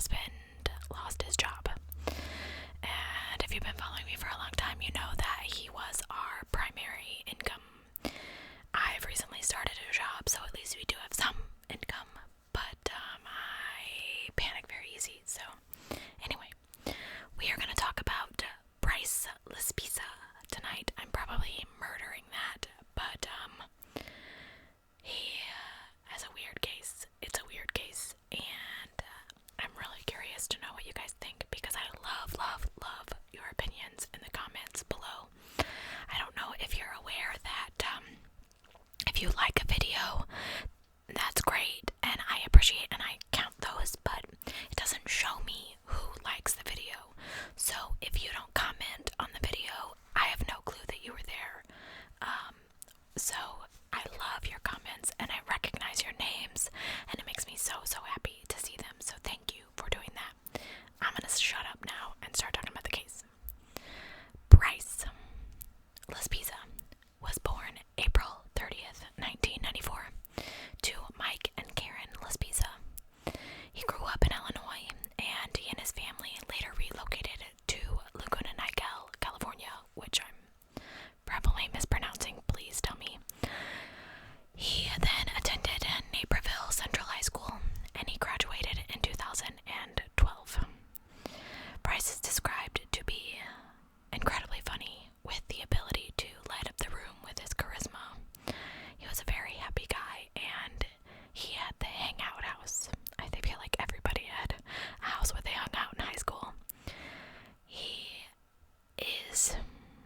husband lost his job. And if you've been following me for a long time, you know that he was our primary income. I've recently started a job, so at least we do have some income, but I panic very easy. So anyway, we are going to talk about Bryce Laspisa tonight. I'm probably murdering that, but he has a weird case. It's a weird case, and I'm really curious to know what you guys think, because I love your opinions in the comments below. I don't know if you're aware that if you like a video, that's great, and I appreciate and I count those, but it doesn't show me who likes the video. So if you don't comment on the video, I have no clue that you were there. So I love your comments, and I recognize your names, and it makes me so happy to see them. So thank you for doing that. I'm gonna shut up now and start talking about the case. Bryce Laspisa was born April 30th, 1994, to Mike and Karen Laspisa. He grew up in Illinois, and he and his family later relocated to Laguna Niguel, California, which I'm probably mispronouncing. Please tell me. He then attended Naperville Central High School, and he graduated in 2012. Bryce is described to be incredibly funny, with the ability to light up the room with his charisma. He was a very happy guy, and he had the hangout house. I feel like everybody had a house where they hung out in high school. He is,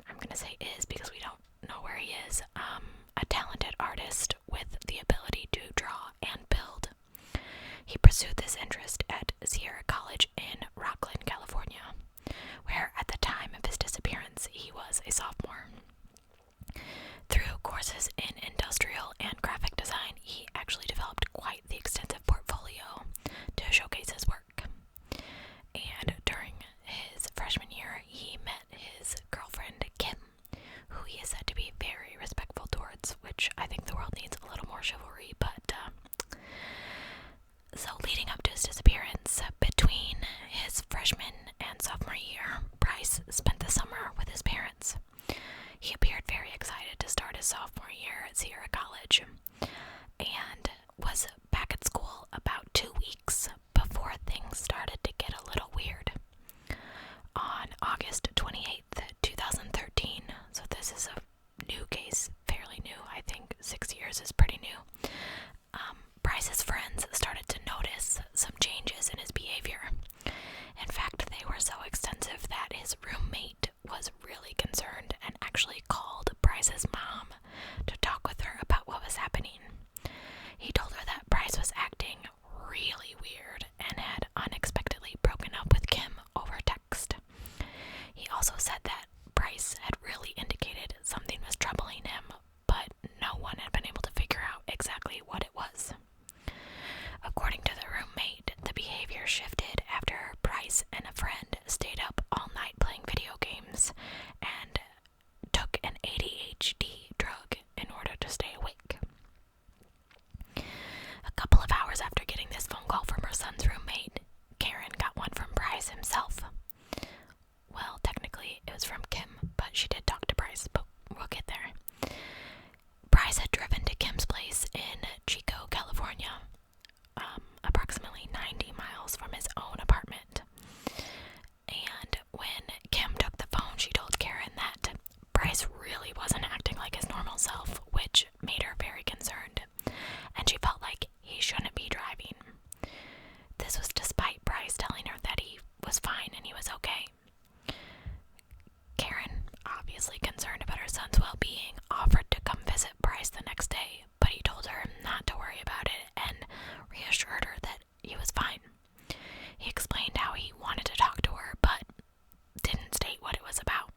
I'm gonna say is because we don't know where he is, a talented artist with the ability to draw and build. He pursued this interest at Sierra College in Rocklin, California, where at the time of his disappearance he was a sophomore. Through courses in industrial and graphic design, he actually developed quite the extensive portfolio to showcase his work. And during his freshman year, he met his girlfriend, Kim, who he is said to be very respectful towards, which I think the world needs a little more chivalry. But so leading up to his disappearance, between his freshman and sophomore year, Bryce spent the summer with his parents. He appeared very excited to start his sophomore year at Sierra College, and was back at school about 2 weeks before things started to get a little weird. On August 28th, 2013, so this is a new case, fairly new, I think 6 years is pretty new, Bryce's friends started to notice some changes in his behavior. In fact, they were so extensive that his roommate was really concerned and actually called Bryce's mom to talk with her about what was happening. He told her that Bryce was acting really weird and had unexpectedly broken up with Kim over text. He also said that Bryce had really indicated something was troubling him, but no one had been able to figure out exactly what it was. According to the roommate, the behavior shifted after Bryce and a friend stayed up all night playing video games and took an ADHD drug in order to stay awake. A couple of hours after getting this phone call from her son's roommate, Karen got one from Bryce himself. Well, technically it was from Kim, but she did talk to Bryce, but we'll get there. Bryce had driven to Kim's place in Chico, California, approximately 90 miles from his own apartment. And when Kim took the phone, she told Karen that Bryce really wasn't acting like his normal self, which made her very concerned, and she felt like he shouldn't be driving. This was despite Bryce telling her that he was fine and he was okay. Karen, obviously concerned about her son's well-being, offered to come visit Bryce the next day, but he told her not to worry about it and reassured her that he was fine. He explained how he wanted to talk to her, but didn't state what it was about.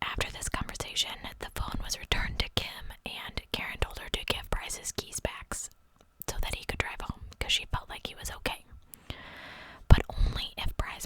After this conversation, the phone was returned to Kim, and Karen told her to give Bryce his keys back so that he could drive home, because she felt like he was okay. But only if Bryce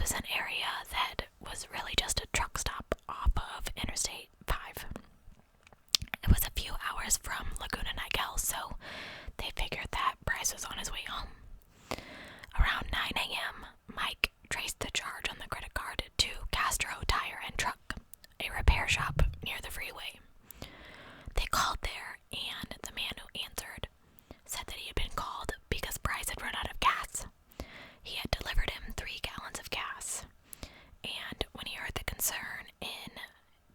was an area that was really just a truck stop off of Interstate 5. It was a few hours from Laguna Niguel, so they figured that Bryce was on his way home. Around 9 a.m., Mike traced the charge on the credit card to Castro Tire and Truck, a repair shop near the freeway. They called there, and the man who answered said that he had been called because Bryce had run out of gas. He had delivered him 3 gallons of gas, and when he heard the concern in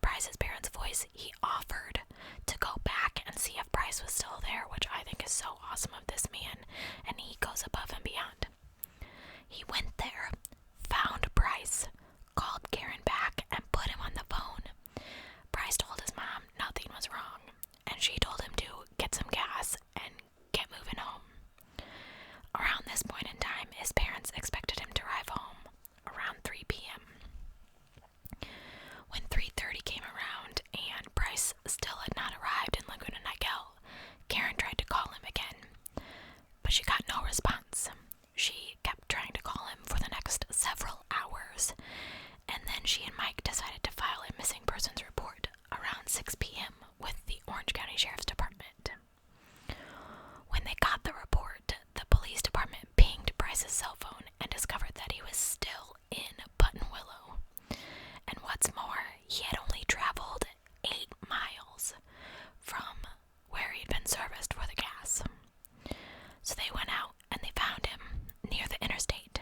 Bryce's parents' voice, he offered to go back and see if Bryce was still there, which I think is so awesome of this man, and he goes above and beyond. He went there, found Bryce, called Karen back, and put him on the phone. Bryce told his mom nothing was wrong, and she told him to get some gas and get moving home. Around this point in time, his parents expected him to arrive home around 3 p.m. When 3:30 came around and Bryce still had not arrived in Laguna Niguel, Karen tried to call him again, but she got no response. She kept trying to call him for the next several hours, and then she and Mike decided to file a missing persons report around 6 p.m. with the Orange County Sheriff's Department. When they got the report, the police department pinged Bryce's cell phone and discovered that he was still in Buttonwillow. And what's more, he had only traveled 8 miles from where he'd been serviced for the gas. So they went out and they found him near the interstate.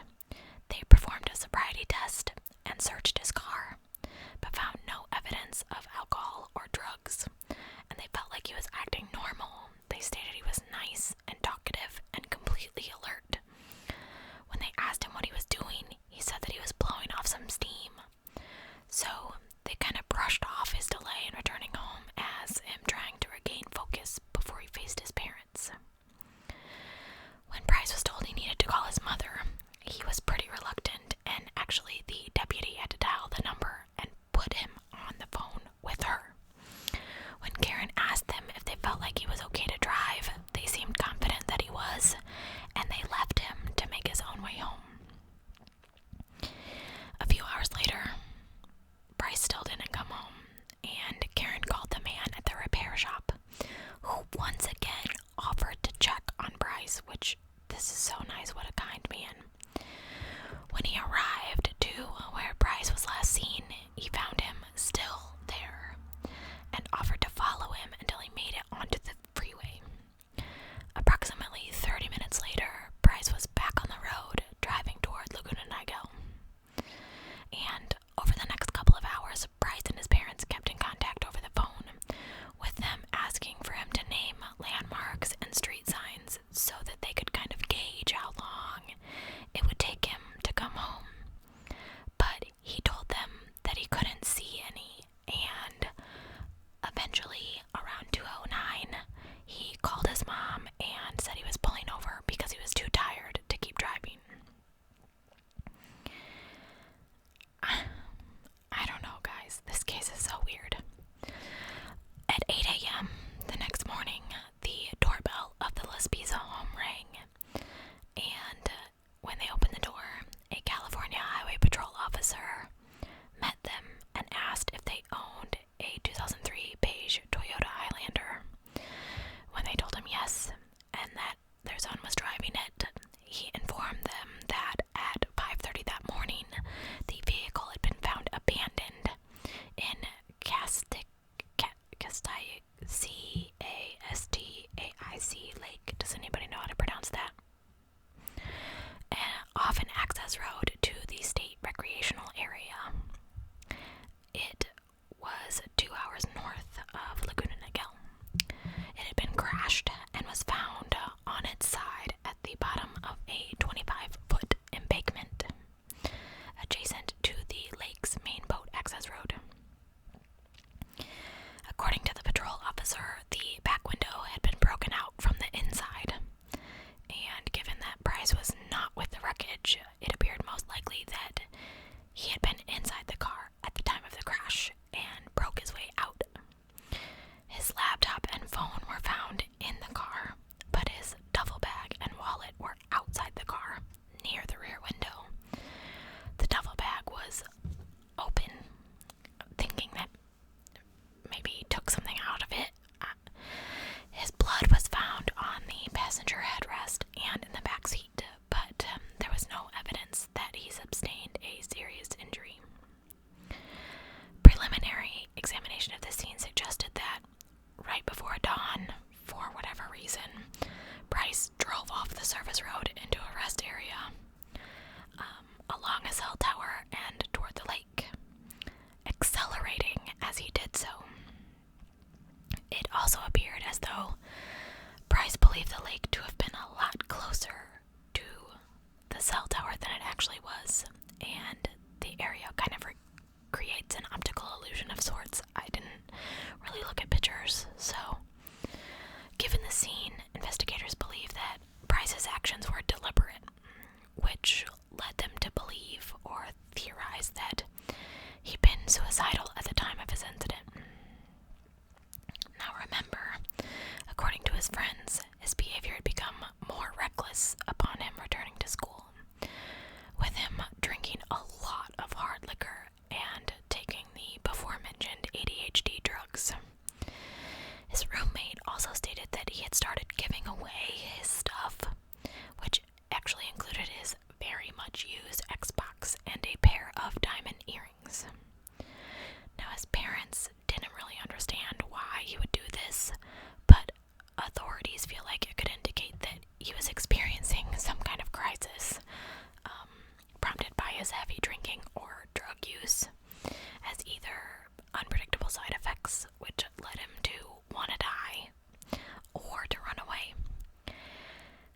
They performed a sobriety test and searched his car, but found no evidence of alcohol or drugs, and they felt like he was acting normal. They stated he was nice and talkative and completely alert. When they asked him what he was doing, he said that he was blowing off some steam. So they kind of brushed off his delay in returning home as him trying to regain focus before he faced his parents. When Bryce was told he needed to call his mother, he was pretty reluctant, and actually the deputy had to dial the number and put him on the phone with her. When Karen asked them if they felt like he was okay to drive, they seemed confident that he was, and they left him to make his own way home. A few hours later, Bryce still didn't come home, and Karen called the man at the repair shop, who once again offered to check on Bryce, which this is so nice, what a kind man. When he arrived to where Bryce was last seen, he found him still there and offered to follow him until he made it onto the freeway. Approximately 30 minutes later, Bryce was back on the road driving toward Laguna Niguel. And over the next couple of hours, Bryce and his parents kept in contact over the phone, with them asking for him to name landmarks and street signs so that they could kind of gauge how long it would take him to come home. But he told them that he couldn't see any, and eventually, around 2:09, he called his mom and said he was pulling over because he was too tired to keep driving. I don't know, guys. This case is so weird. At 8 a.m. the next morning, the doorbell of the Lespisa home rang, and when they opened the door, a California Highway Patrol officer met them and asked if they owned a 2003 beige Toyota Highlander. When they told him yes, and that their son was driving it, he informed them that at 5:30 that morning, the vehicle had been found abandoned in Castaic Lake. Does anybody know how to pronounce that? Off an access road to the state recreational area. It was 2 hours north of Laguna Niguel. It had been crashed and was found on its side at the bottom of a 25-foot embankment adjacent to the lake's main boat access road. According to the patrol officer, the back window had been broken out from the inside, and given that Bryce was not with the wreckage, it appeared most likely that he had been inside the car at the time of the crash and broke his way out. His laptop and phone were found in the car, but his duffel bag and wallet were outside the car, also appeared as though Bryce believed the lake to have been a lot closer to the cell tower than it actually was, and the area kind of creates an optical illusion of sorts. I didn't really look at pictures, so given the scene, investigators believe that Bryce's actions were deliberate, which led them to believe or theorize that he'd been suicidal at the time of his incident. Now remember, according to his friends, his behavior had become more reckless upon him returning to school, with him drinking a lot of hard liquor and taking the before-mentioned ADHD drugs. His roommate also stated that he had started giving away his stuff, which actually included his very much used Xbox and a pair of diamond earrings. Now, his parents didn't really understand why he would do this, but authorities feel like it could indicate that he was experiencing some kind of crisis, prompted by his heavy drinking or drug use, as either unpredictable side effects, which led him to want to die, or to run away.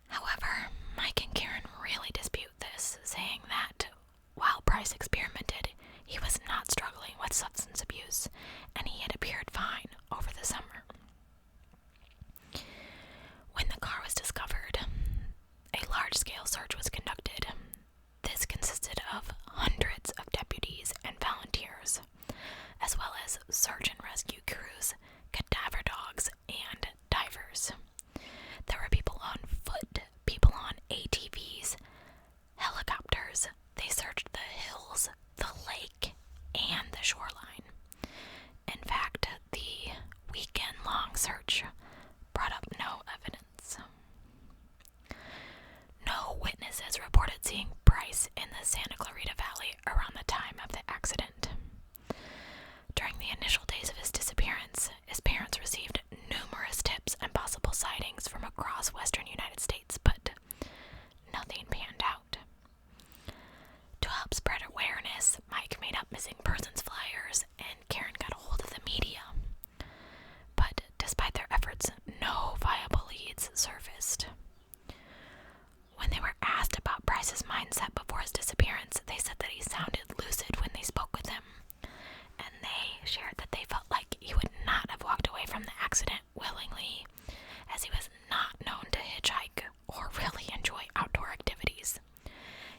However, Mike and Karen really dispute this, saying that while Bryce experimented, he was not struggling with substance abuse, and he had appeared fine over the summer. When the car was discovered, a large-scale search was conducted. This consisted of hundreds of deputies and volunteers, as well as search and rescue crews, cadaver dogs, and divers. There were people on foot, people on ATVs, helicopters. They searched the hills, the lake, and the shoreline. In fact, the weekend-long search brought up no evidence. No witnesses reported seeing Bryce in the Santa Clarita Valley around the time of the accident. During the initial days of his disappearance, his parents received numerous tips and possible sightings from across western United States, but nothing panned out. To help spread awareness, Mike made up missing persons flyers, and Karen got a hold of the media. But despite their efforts, no viable leads surfaced. When they were asked about Bryce's mindset before his disappearance, they said that he sounded lucid when they spoke with him, and they shared that they felt like he would not have walked away from the accident willingly, as he was not known to hitchhike or really enjoy outdoor activities.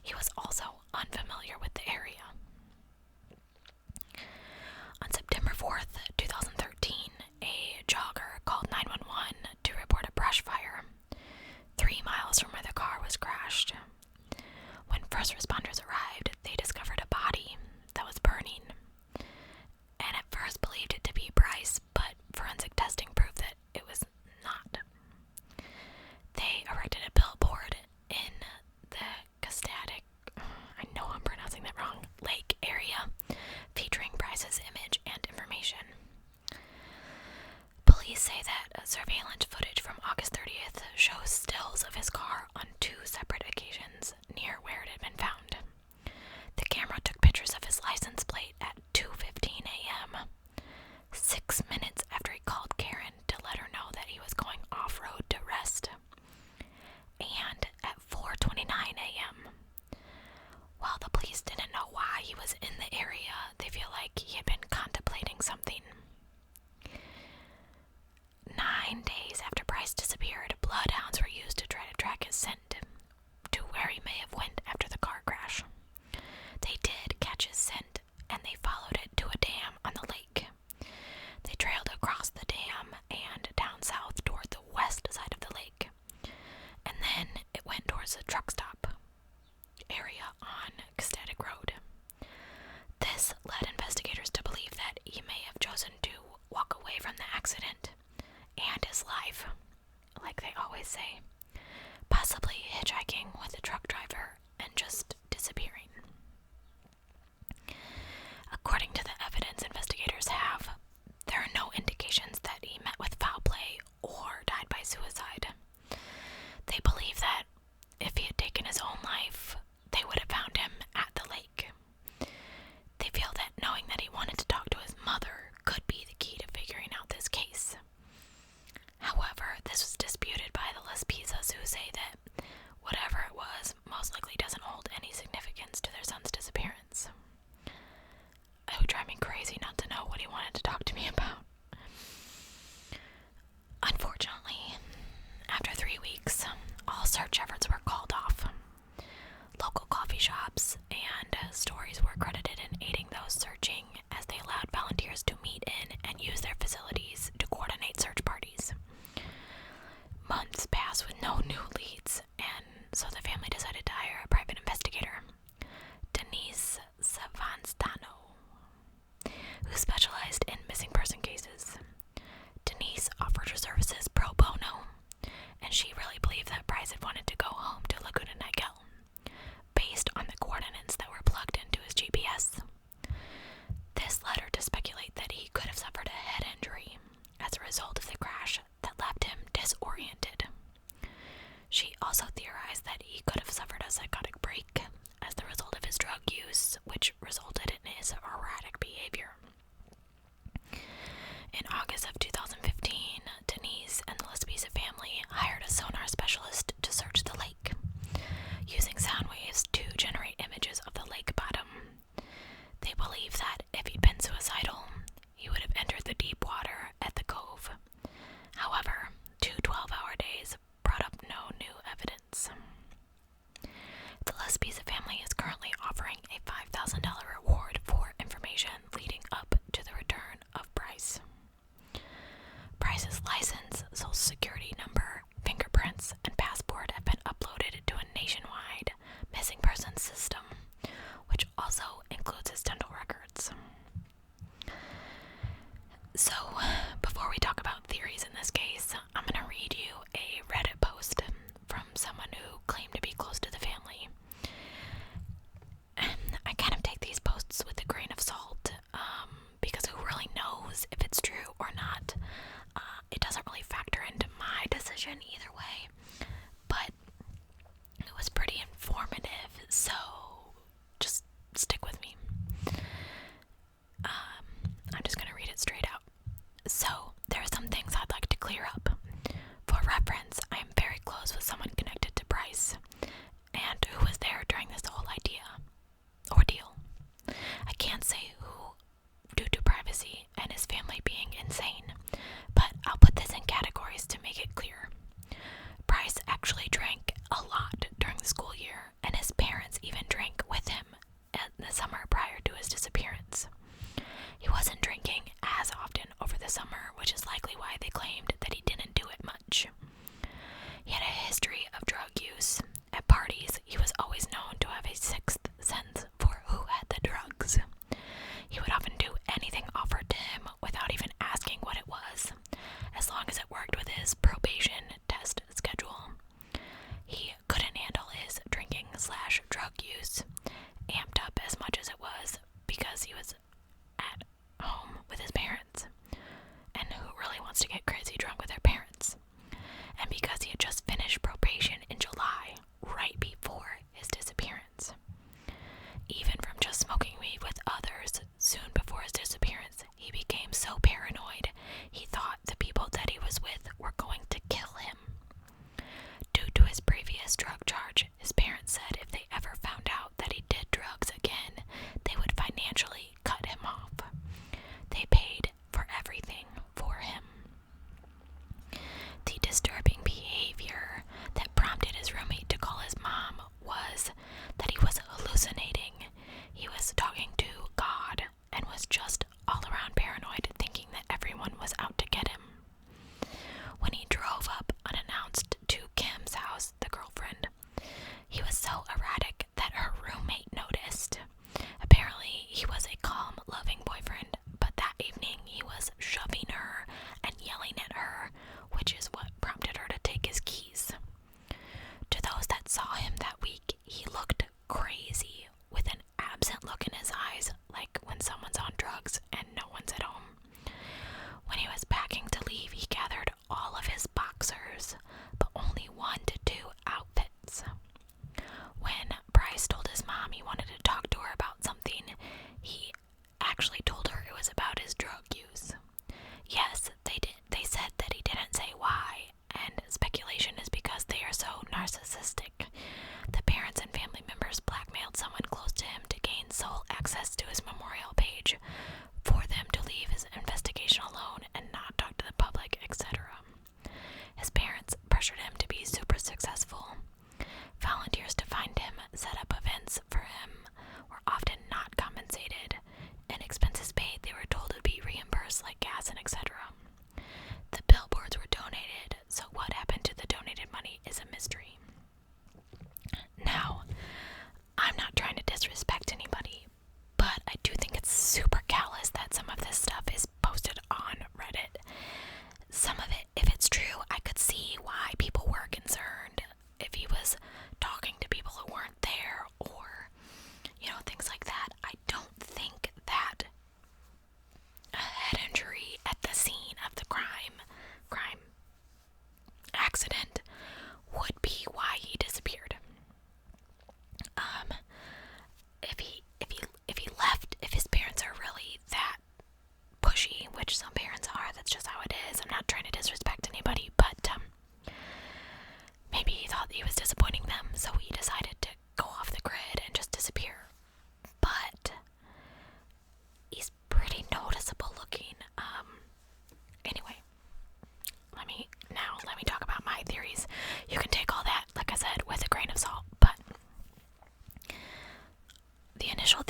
He was also unfamiliar with the area. On September 4th, 2013, a jogger called 911 to report a brush fire 3 miles from where the car was crashed. When first responders arrived, they discovered a body that was burning, and at first believed it to be Bryce, but forensic testing proved that it was not. They erected a billboard in the Castaic, I know I'm pronouncing that wrong, lake area, featuring Bryce's image and information. Police say that surveillance footage from August 30th shows stills of his car on 2 separate occasions near where it had been found. The camera took pictures of his license plate at 2:15 a.m., 6 minutes after he called Karen to let her know that he was going off-road to rest, and at 4:29 a.m. While the police didn't know why he was in the area, they feel like he had been contemplating something. 9 days after Bryce disappeared, bloodhounds were used to try to track his scent to where he may have went after the car crash. They did catch his scent, and they followed it to a dam on the lake. They trailed across the dam and down south toward the west side of the lake, and then it went towards the truck stop area on Castaic Road. This led investigators to believe that he may have chosen to walk away from the accident and his life, like they always say, possibly hitchhiking with a truck driver and just disappearing. According to the evidence investigators have, there are no indications that he met with foul play or died by suicide. They believe that if he had taken his own life, they would have found him at the lake. They feel that knowing that he wanted to talk to his mother could be the key to figuring out this case. credited in aiding those searching as they allowed volunteers to meet in and use their facilities to coordinate search parties. Months passed with no new leads, and so the family decided to hire a private investigator, Denise Savastano, who specialized in missing person cases. Denise offered her services pro bono, and she really believed that Price had wanted to go home to Laguna Niguel, based on the coordinates that were plugged into his GPS. This led her to speculate that he could have suffered a head injury as a result of the crash that left him disoriented. She also theorized that he could have suffered a psychotic break as the result of his drug use, which resulted in his erratic behavior. In August of 2015, Denise and the Lespisa family hired a sonar specialist to search the lake, using sound waves to generate images of the lake bottom. They believe that if he'd been suicidal, he would have entered the deep water at the cove. However, 2 12-hour days brought up no new evidence. The Lespisa family is currently offering a $5,000 reward for information leading up to the return of Price. Price's license, social security number, fingerprints, and passport have been uploaded to a nationwide missing persons system, which also includes his dental records. So, before we talk about theories in this case, I'm going to read you a Reddit post from someone who claimed to be close to the family. And I kind of take these posts with a grain of salt, because who really knows if it's true or not. It doesn't really factor into my decision either way, but it was pretty informative, so just stick with me. I'm just going to read it straight out. So, there are some things I'd like to clear up. For reference, I am very close with someone connected to Price, and who was there during this whole ordeal. I can't say who, due to privacy and his family being insane, but I'll put this in categories to make it clear. Price actually drank a lot during the school year, and his parents even drank with him in the summer prior to his disappearance. He wasn't drinking as often over the summer, which is likely why they claimed that he didn't do it much. He had a history of drug use. At parties, he was always known to have a sixth sense for who had the drugs. He would often do anything offered to him without even asking what it was, as long as it worked with his probation test schedule. He couldn't handle his drinking/drug use, amped up as much as it was, because he was at home with his parents. And who really wants to get crazy drunk with their parents? And because he had just finished probation in July, right before his disappearance. Even from just smoking weed with others soon before his disappearance, he became so paranoid, he thought the people that he was with were going to kill him. Due to his previous drug charge, his parents said if they ever found out that he did drugs again, they would financially cut him off. They paid for everything for him. The disturbing behavior that prompted his roommate to call his mom was that he was hallucinating. He was talking to God and was just all around paranoid, thinking that everyone was out to get him. When he drove up unannounced to Kim's house, the girlfriend, he was so erratic that her roommate noticed. Apparently, he was a calm, loving boyfriend, but that evening he was shoving her and yelling at her, which is what prompted her to take his keys. To those that saw him that week, he looked crazy, with an absent look in his eyes, like when someone's on drugs and no one's at home. When he was packing to leave, he gathered all of his boxers, but only 1 to 2 outfits. When Price told his mom he wanted to talk to her about something, he actually told her it was about his drug use. Yes, they said that he didn't say why, and speculation is because they are so narcissistic. The parents and family members blackmailed someone close to him to gain sole access to his memorial page, for them to leave his investigation alone and not talk to the public, etc. His parents pressured him to be super successful. Volunteers to find him, set up events for him, were often not compensated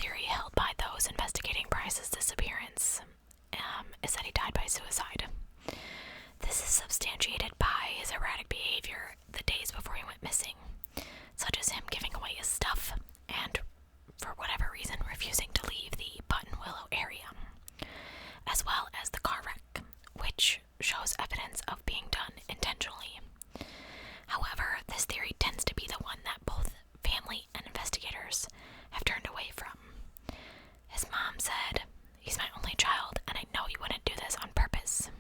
theory held by those investigating Bryce's disappearance is that he died by suicide. This is substantiated by his erratic behavior the days before he went missing, such as him giving away his stuff and, for whatever reason, refusing to leave the Buttonwillow area, as well as the car wreck, which shows evidence of being done intentionally. However, this theory tends to be the one that both family and investigators have turned away from. His mom said, "He's my only child, and I know he wouldn't do this on purpose."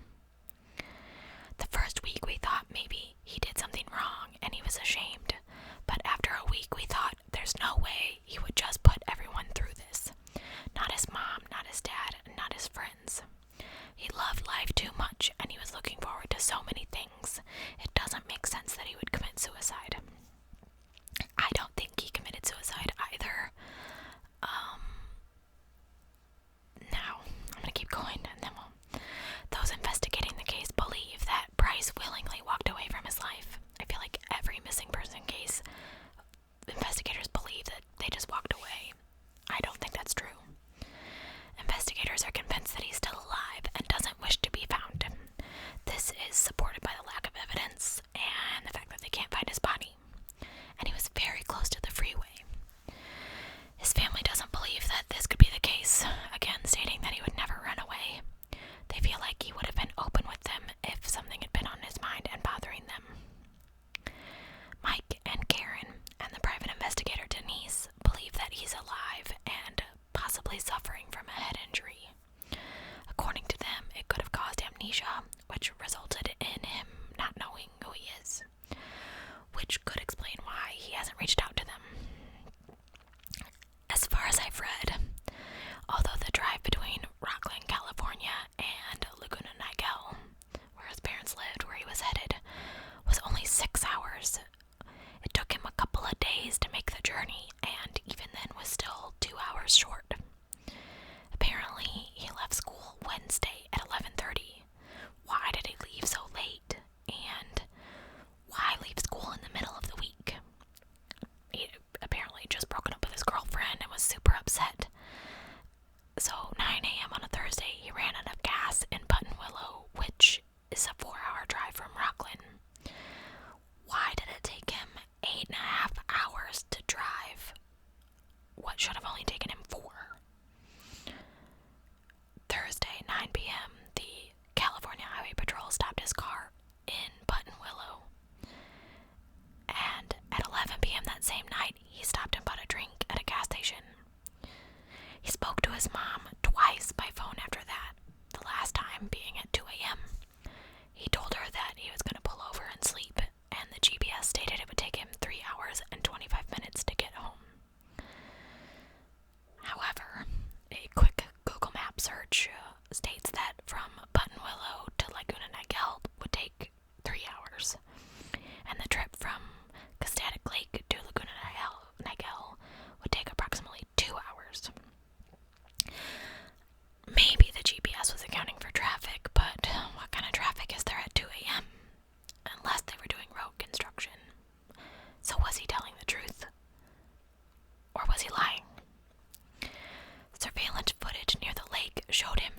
The first week we thought maybe he did something wrong and he was ashamed, but after a week we thought there's no way he would just put everyone through this. Not his mom, not his dad, and not his friends. He loved life too much and he was looking forward to so many things. It doesn't make sense that he would commit suicide. I don't think he committed suicide either. Now, I'm gonna keep going and then those investigating the case believe that Bryce willingly walked away from his life. I feel like every missing person case, investigators believe that they just walked away. I don't think that's true. Investigators are convinced that he's still alive and doesn't wish to be found. This is supported by the lack of evidence and the fact that they can't find his body. And he was very close to the freeway. His family doesn't believe that this could be the case, again stating that he would never run away. They feel like he would have been open with them if something had been on his mind and bothering them. Mike and Karen and the private investigator Denise believe that he's alive and possibly suffering from a head injury. According to them, it could have caused amnesia, which resulted in him not knowing who he is, which could explain why he hasn't reached out to them. As far as I've read, although the drive between Rockland, California and Laguna Niguel, where his parents lived, where he was headed, was only 6 hours, it took him a couple of days to make the journey, and even then was still 2 hours short. Apparently, he left school Wednesday at 11:30. Why did he leave so late? And why leave school in the middle of the week? He apparently just broken up with his girlfriend and was super upset. So 9 a.m. on a Thursday, he ran out of gas in Buttonwillow, which is a 4-hour drive from Rockland. Why did it take him 8.5 hours to drive what should have only taken him 4? Thursday, 9 p.m., the California Highway Patrol stopped his car in Buttonwillow. And at 11 p.m. that same night, he stopped and bought a drink at a gas station. He spoke to his mom twice by phone after that, the last time being at 2 a.m. He told her that he was going to pull over and sleep, and the GPS stated it would take him 3 hours and 25 minutes to get home. However, a quick Google Map search states that from Buttonwillow to Laguna Niguel would take 3 hours, and the trip from Castaic Lake to Laguna Niguel would take approximately 2 hours. Maybe the GPS was accounting for traffic, but what kind of traffic is there at 2 a.m.? Unless they were doing road construction. So was he telling the truth? Or was he lying? Surveillance footage near the lake showed him